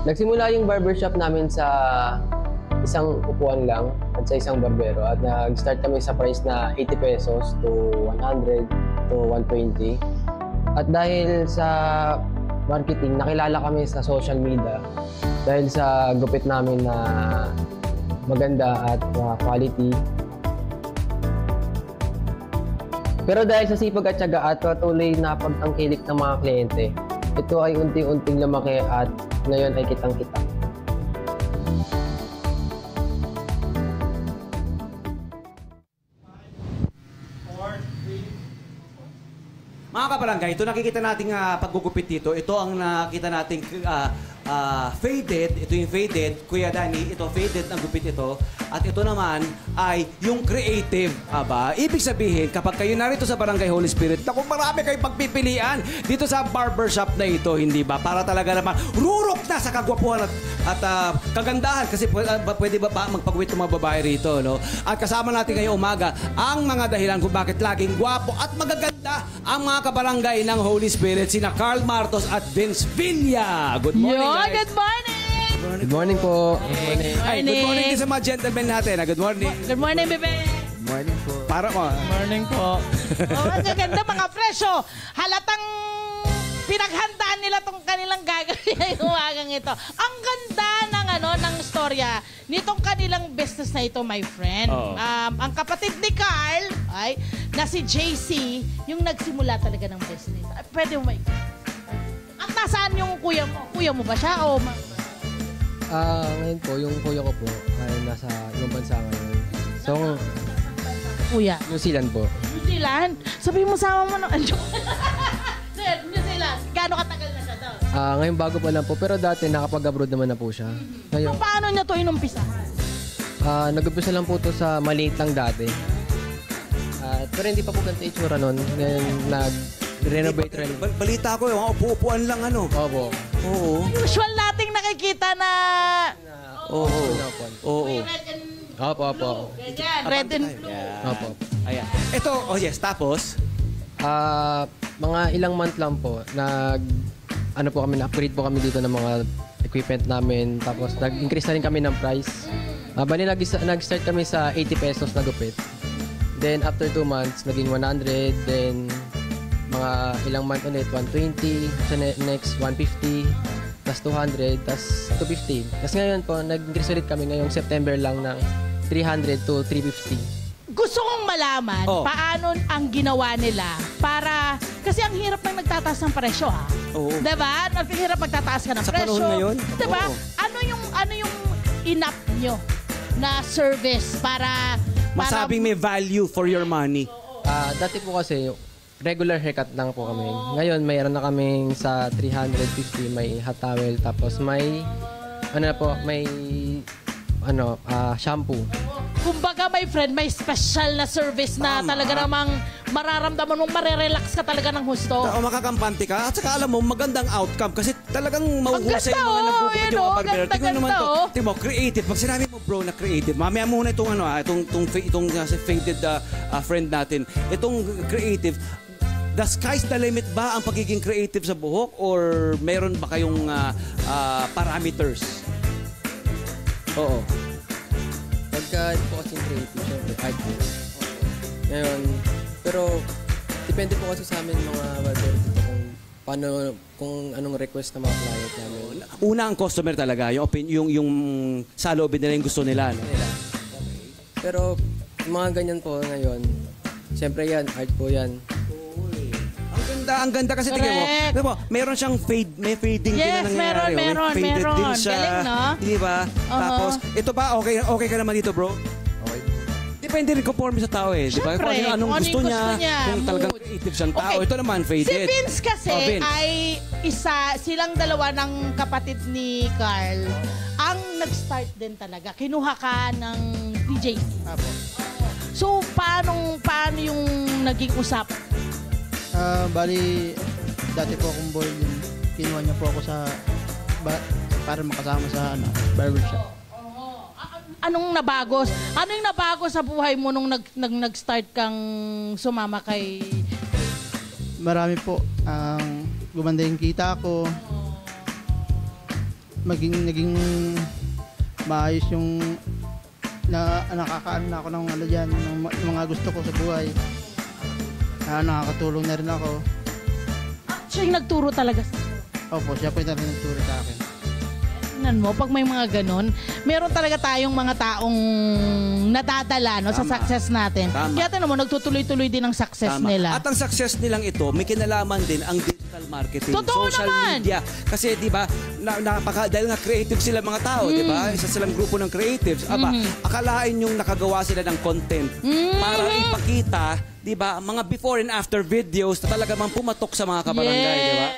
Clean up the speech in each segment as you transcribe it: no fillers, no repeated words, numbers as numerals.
Nagsimula yung barbershop namin sa isang upuan lang at sa isang barbero at nag-start kami sa price na 80 pesos to 100 to 120. At dahil sa marketing, nakilala kami sa social media dahil sa gupit namin na maganda at quality. Pero dahil sa sipag at tiyaga at patuloy na pagtangkilik ng mga kliyente, ito ay unti-unting lumaki at ngayon ay kitang-kita. Mga kabarangay, ito nakikita nating paggugupit dito. Ito ang nakita nating faded. Ito yung faded. Kuya Danny, ito faded ang gupit ito. At ito naman ay yung creative. Aba, ibig sabihin, kapag kayo narito sa Barangay Holy Spirit, naku, marami kayong pagpipilian dito sa barbershop na ito, hindi ba? Para talaga naman rurok na sa kagwapuhan at kagandahan. Kasi pwede ba magpagwit ng mga babae rito, no? At kasama natin ngayong umaga ang mga dahilan kung bakit laging gwapo at magaganda ang mga kabarangay ng Holy Spirit, sina Carl Martos at Vince Villa. Good morning, guys. Good morning! Good morning po. Good morning. Ay, good morning din sa mga gentlemen natin. Good morning. Good morning, bebe! Good morning po. Para mo. Morning po. Oh, ang gaganda, mga presyo. Halatang pinaghandaan nila tong kanilang gagawin ngayong umagang ito. Ang ganda ng storya nitong kanilang business na ito, my friend. Oo. Ang kapatid ni Carl, na si JC, yung nagsimula talaga ng business. Pwede mo At nasaan yung kuya mo? Kuya mo ba siya o Ngayon po, yung kuya ko po ay nasa ibang bansa ngayon. So, kuya? New Zealand po. New Zealand? Sabi mo sama mo ng New Zealand. Gaano katagal na siya doon? Ngayon bago pa lang po, pero dati nakapag-abroad naman na po siya. Ngayon, So, paano niya to inumpisahan? nag-umpisa lang po to sa maliit lang dati. Pero hindi pa po ganito itsura nun. Ngayon, nag-renovate rin. Balita ko, yung upo-upuan lang, ano? Opo. Oo. Usual nating nakikita na Oo. Oo. red and Opo, opo. ganyan, red and blue. Opo. Ayan. Ito, oh yes, tapos? Mga ilang month lang po, na-upgrade po kami dito ng mga equipment namin. Tapos nag-increase na rin kami ng price. Bali, nag-start kami sa 80 pesos na gupit. Then after 2 months, naging 100. Then mga ilang month ulit, 120. Sa next, 150. Tapos 200. Tapos 250. Tapos ngayon po, nag-increase ulit kami ngayong September lang ng 300 to 350. Gusto kong malaman paano ang ginawa nila para, kasi ang hirap ng nagtataas ng presyo, ha? Oo. Diba? Ang hirap magtataas ka ng Sa presyo. panahon ngayon? Diba? Oo. Ano yung inap nyo na service para Masabing may value for your money. Dati po kasi, regular haircut lang po kami. Ngayon, mayroon na kaming sa 350, may hot towel, tapos may, shampoo. kumbaga, my friend, may special na service na talaga namang mararamdaman mong marerelax ka talaga ng husto. O makakampante ka. At saka alam mo, magandang outcome. Kasi talagang mahuhusay yung mga nagugupit yung mga barbero. Tingnan naman to. Tingnan mo, creative. Pag sinabi mo, bro, na creative. Mamaya muna itong faded friend natin. Itong creative, the sky's the limit ba ang pagiging creative sa buhok? Or meron ba kayong parameters? Oo. Pagka po kasi creative, syempre, art po. Ngayon, pero depende po kasi sa amin mga barber dito kung anong request ng mga client namin. Una ang customer talaga, yung sa loob nila yung gusto nila. No? Pero mga ganyan po ngayon, syempre yan, art po yan. Ang ganda kasi tingnan mo. Diba mo, meron siyang may fading din na nangyayari. Meron. Din siya. Galing, no? Di ba? Tapos, ito ba, okay ka naman dito, bro? Okay. Depende rin conforme sa tao eh. Di ba? Siyempre, Kung anong gusto niya. Kung talagang mood. creative siyang tao. Okay. Ito naman, Si faded. Vince kasi Vince. ay silang dalawa ng kapatid ni Carl ang nag-start din talaga. Kinuha ka ng DJ. So, paano yung naging usapan? Bali, dati po akong boy, kinuha niya po ako para makasama sa barbershop. Anong nabago? Ano yung nabago sa buhay mo nung nag-start kang sumama kay... Marami po, gumanda yung kita ko. naging maayos yung nakakaano na ako ng ano dyan, ng mga gusto ko sa buhay. Nakakatulong na rin ako. Siya yung nagturo talaga sa Opo, siya po yung talagang nagturo sa akin. tingnan mo, pag may mga ganun, meron talaga tayong mga taong nadadala no, sa Tama. success natin. Tama. Kaya tingnan mo, nagtutuloy-tuloy din ang success Tama. nila. At ang success nilang ito, may kinalaman din ang digital marketing, Totoo social naman. media. Kasi 'di ba, dahil nga creative sila mga tao, 'di ba? Isa silang grupo ng creatives. Aba, akalain yung nakagawa sila ng content para ipakita, 'di ba, mga before and after videos na talaga mang pumatok sa mga kabarangay, 'di ba?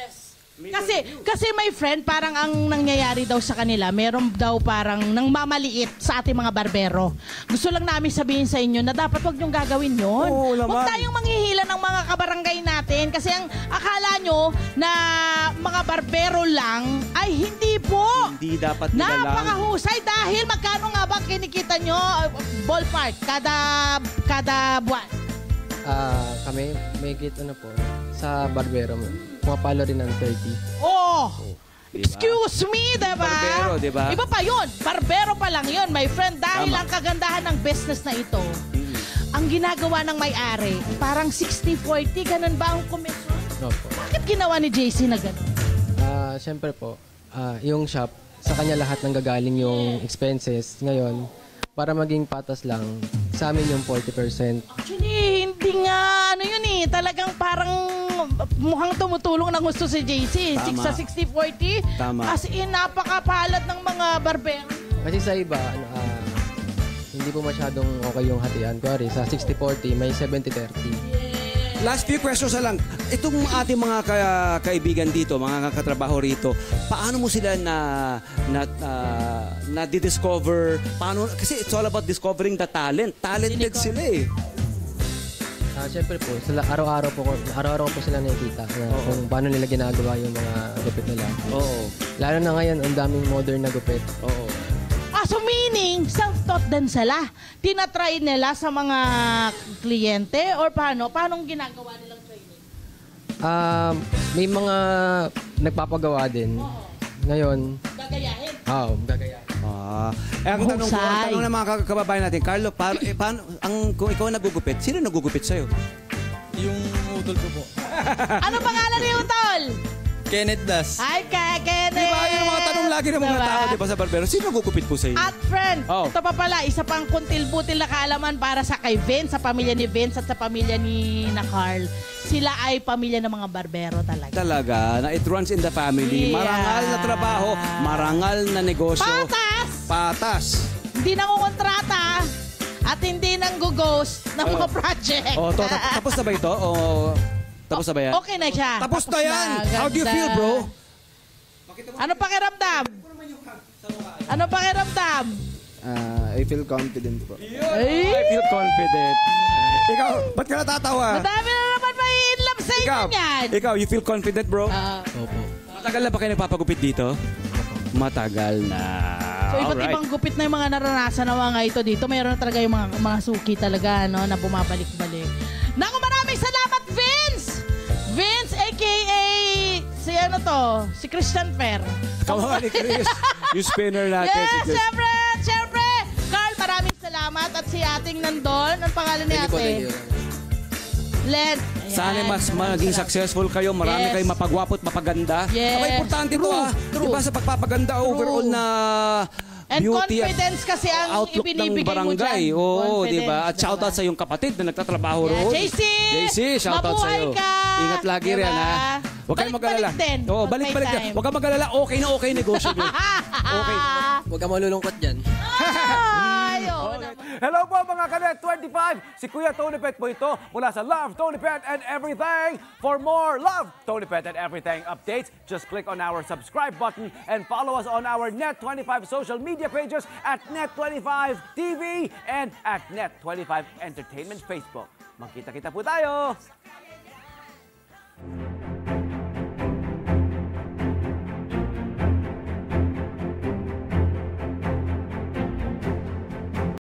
Kasi my friend, parang ang nangyayari daw sa kanila, meron daw parang nang mamaliit sa ating mga barbero. Gusto lang namin sabihin sa inyo na dapat wag niyong gagawin yun. Oo, naman. Huwag tayong manghihila ng mga kabarangay natin kasi ang akala nyo na mga barbero lang ay hindi po. Hindi dapat nila lang. Napakahusay dahil magkano nga ba kinikita nyo ballpark kada buwan? Kami, may git ano po, sa barbero mo. Pumapalo rin ng 30. Oh! Diba? Excuse me, diba? Barbero, diba? Iba pa yun. Barbero pa lang yun, my friend. Dahil Tama. ang kagandahan ng business na ito, ang ginagawa ng may-ari, parang 60-40, ganun ba ang komisyon? Opo. Bakit ginawa ni JC na ganun? Siyempre po, yung shop, sa kanya lahat ng gagaling yung expenses. Ngayon, para maging patas lang, sa amin yung 40%. Actually, hindi nga, ano yun eh, talagang parang mukhang tumutulong ng gusto si JC. Tama. Sa 60-40, Tama. as in, napakapalad ng mga barbero. Kasi sa iba, hindi po masyadong okay yung hatian. Kuwari, sa 60-40, may 70-30. Last few questions na lang. Itong ating mga kaibigan dito, mga katrabaho rito, paano mo sila na discover? Paano? Kasi it's all about discovering the talent. Talented sila eh. Siyempre po, araw-araw ko po sila nakikita na kung paano nila ginagawa yung mga gupit nila. Oo. Lalo na ngayon, ang daming modern na gupit. Oo. So meaning, self-taught din sila. Tinatry nila sa mga kliyente or paano? Paano ginagawa nilang training? May mga nagpapagawa din. Ngayon, Gagayahin. gagayahin. Ang tanong ko, ang Mahusay. tanong ng mga kababayan natin, Carlo, kung ikaw nagugupit, sino nagugupit sa'yo? Yung utol ko po. Ano pangalan ni Utol? Kenneth Das. Ay, Kenneth! Di ba? Yung mga tanong lagi ng mga Diba? tao, di ba, sa barbero, sino nagugupit po sa'yo? At friend, Oh. ito pa pala, isa pang kuntil-butil na kaalaman para sa kay Vince, sa pamilya ni Vince at sa pamilya ni na Carl. Sila ay pamilya ng mga barbero talaga. Talaga, na it runs in the family. Yeah. Marangal na trabaho, marangal na negosyo. Patas! Patas. Hindi nangungontrata at hindi nang ghost ng mga project. Tapos na ba ito? Tapos na ba yan? Okay na siya. Tapos na yan. Ganda. How do you feel, bro? Ano pakiramdam? Ano pakiramdam? I feel confident po. Ay, I feel confident. Ikaw, ba't ka natatawa? madami na naman may in love sa inyo niyan. Ikaw, you feel confident, bro? Opo. Matagal na ba kayo nagpapagupit dito? Matagal na. So iba't Alright. ibang gupit na yung mga naranasan ng mga ito dito. Mayroon na talaga yung mga suki talaga no, na bumabalik-balik. Naku, maraming salamat, Vince! Vince, a.k.a. si ano to? Si Christian Fer. Kawawa ni Chris. Yung spinner natin. Yes, si Chris. syempre! Carl, maraming salamat. At si ating nandun. Anong pangalan ni Thank you po, ate? thank you. Len. Sana Ayan, mas maraming maging salamat. successful kayo. Marami Yes. kayong mapagwapo at mapaganda. Yes. Aba, importante to True, true. Diba sa pagpapaganda overall na And beauty at confidence kasi ang outlook ng ibinibigay mo barangay. dyan. Oo, Confidence, diba? At shoutout diba? sa iyong kapatid na nagtatrabaho Yeah, roon. JC! JC, shoutout sa Mabuhay iyo. ka! Ingat lagi Diba? rin, ha? Huwag kayong mag-alala. Balik-balik din. Oo, Pag balik-balik may din. time. Huwag kang mag-alala. Okay na okay negosyo niyo. Okay. Huwag ka malulungkot dyan. Ay, oo naman. Hello po mga Kanet 25! Si Kuya Tony Pet po ito mula sa Love, Tony Pet and Everything. For more Love, Tony Pet and Everything updates, just click on our subscribe button and follow us on our Net25 social media pages at Net25 TV and at Net25 Entertainment Facebook. Magkita-kita po tayo!